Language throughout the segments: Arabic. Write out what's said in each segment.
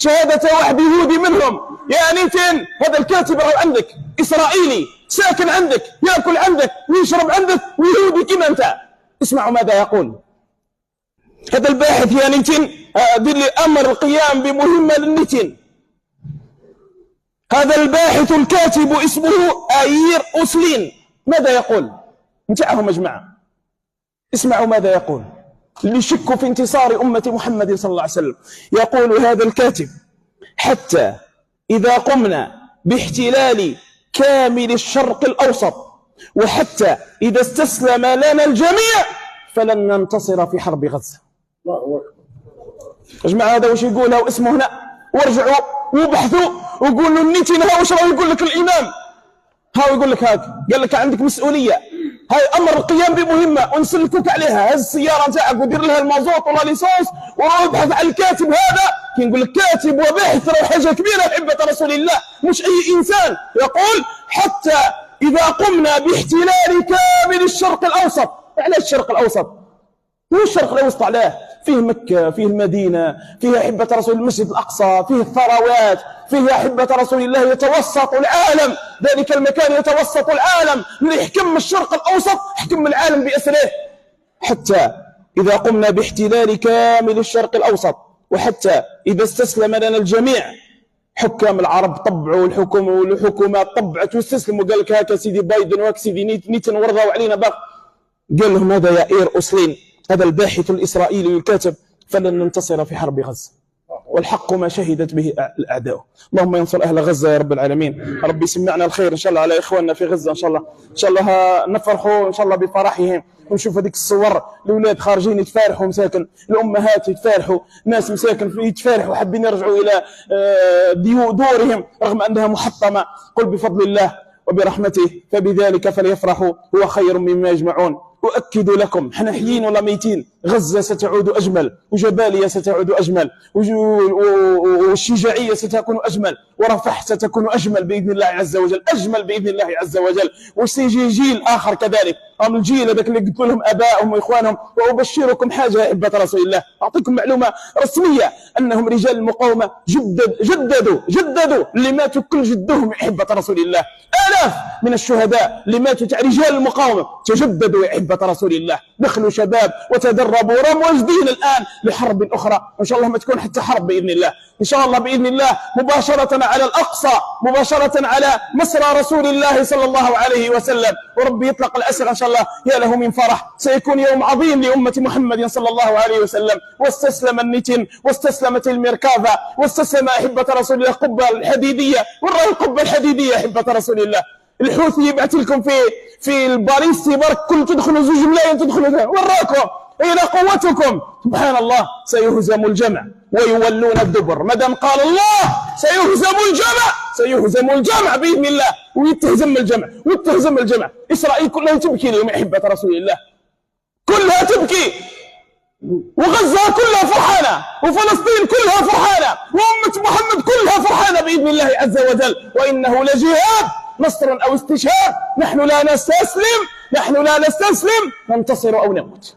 شهادة واحد يهودي منهم. يا نيتن هذا الكاتب راهو عندك، إسرائيلي ساكن عندك، يأكل عندك ويشرب عندك ويهودي كما أنت. اسمعوا ماذا يقول هذا الباحث. يا نيتن دير لي أمر القيام بمهمة للنيتن. هذا الباحث الكاتب اسمه آيير أوسلين. ماذا يقول؟ انتعهم يا جماعة، اسمعوا ماذا يقول اللي يشك في انتصار أمة محمد صلى الله عليه وسلم. يقول هذا الكاتب: حتى إذا قمنا باحتلال كامل الشرق الأوسط، وحتى إذا استسلم لنا الجميع، فلن ننتصر في حرب غزة. يا جماعة هذا واش يقول؟ اسمه هنا، وارجعوا وبحثوا وقولوا النيتين ها واش راه يقول لك الإمام. ها يقول لك هاك، قال لك عندك مسؤولية، هاي أمر القيام بمهمة ونسلكوك عليها. هز السيارة نتاعك ودير لها المازوت ولا ليسونس وروح ابحث عن الكاتب هذا. كي نقول لك كاتب وباحث راه حاجة كبيرة أحبة رسول الله، مش أي إنسان. يقول: حتى إذا قمنا باحتلال كامل الشرق الأوسط. علاش الشرق الأوسط؟ هو الشرق الأوسط علاه؟ فيه مكة، فيه المدينة، فيه أحبة رسول المسجد الأقصى، فيه الثروات، فيه أحبة رسول الله يتوسط العالم. ذلك المكان يتوسط العالم، اللي يحكم الشرق الأوسط يحكم العالم بأسره. حتى إذا قمنا باحتلال كامل الشرق الأوسط، وحتى إذا استسلم لنا الجميع. حكام العرب طبعوا الحكومة والحكومات طبعت واستسلموا. قال لك هكا سيدي بايدن وهكا سيدي نيتن ورضوا علينا باق. قال لهم هذا يا إير أوسلين، هذا الباحث الإسرائيلي الكاتب: فلن ننتصر في حرب غزة، والحق ما شهدت به الأعداء. اللهم ينصر أهل غزة يا رب العالمين. ربي يسمعنا الخير إن شاء الله على إخواننا في غزة. إن شاء الله نفرحوا إن شاء الله بفرحهم، ونشوف هذيك الصور الأولاد خارجين يتفارحوا مساكن، الأمهات يتفارحوا، ناس مساكن يتفارحوا حابين يرجعوا إلى دورهم رغم أنها محطمة. قل بفضل الله وبرحمته فبذلك فليفرحوا هو خير مما يجمعون. أؤكد لكم احنا حيين ولا ميتين، غزة ستعود أجمل، وجباليا ستعود أجمل، والشجاعية ستكون أجمل، ورفح ستكون أجمل بإذن الله عز وجل، أجمل بإذن الله عز وجل. وسيجي جيل آخر كذلك، هم الجيل هذاك اللي قلت لهم آبائهم وإخوانهم. وأبشركم حاجة يا أحبة رسول الله، أعطيكم معلومة رسمية أنهم رجال المقاومة جددوا اللي ماتوا كل جدهم يا أحبة رسول الله. آلاف من الشهداء اللي ماتوا تاع رجال المقاومة تجددوا يا أحبة رسول الله، دخلوا شباب وتدربوا ومواجدين الآن لحرب أخرى، وإن شاء الله ما تكون حتى حرب بإذن الله. إن شاء الله بإذن الله مباشرة على الأقصى، مباشرة على مسرى رسول الله صلى الله عليه وسلم، وربي يطلق الأسر إن شاء الله. يا له من فرح، سيكون يوم عظيم لأمة محمد صلى الله عليه وسلم. واستسلم النتن، واستسلمت الميركافا، واستسلم أحبة رسول الله القبة الحديدية. ورا القبة الحديدية أحبة رسول الله، الحوثي يبعث لكم في الباريستي برك كل تدخلوا زوج ملايين تدخلوا، وراكم أين قوتكم؟ سبحان الله. سيهزم الجمع ويولون الدبر. مادام قال الله سيهزم الجمع بإذن الله، ويتهزم الجمع. إسرائيل كلها تبكي اليوم أحبة رسول الله، كلها تبكي، وغزة كلها فرحانة، وفلسطين كلها فرحانة، وأمة محمد كلها فرحانة بإذن الله عز وجل. وإنه لجهاد، نصر أو استشهاد. نحن لا نستسلم، ننتصر أو نموت.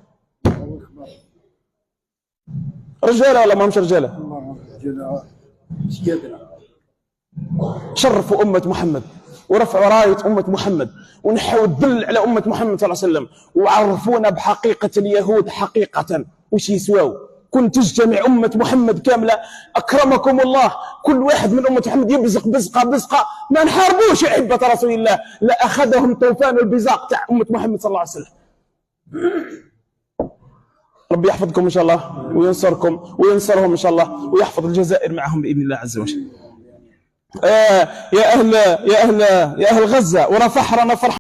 رجالة ولا ما همش رجالة؟ شرفوا أمة محمد، ورفعوا راية أمة محمد، ونحوا الذل على أمة محمد صلى الله عليه وسلم، وعرفونا بحقيقة اليهود حقيقة وش يسواو. كنت تجتمع أمة محمد كاملة أكرمكم الله، كل واحد من أمة محمد يبزق بزقة ما نحاربوش يا أحبة رسول الله، لا أخذهم طوفان البزاق تاع أمة محمد صلى الله عليه وسلم. ربي يحفظكم إن شاء الله، وينصركم وينصرهم إن شاء الله، ويحفظ الجزائر معهم بإذن الله عز وجل. يا أهل غزة ورفح رانا فرح.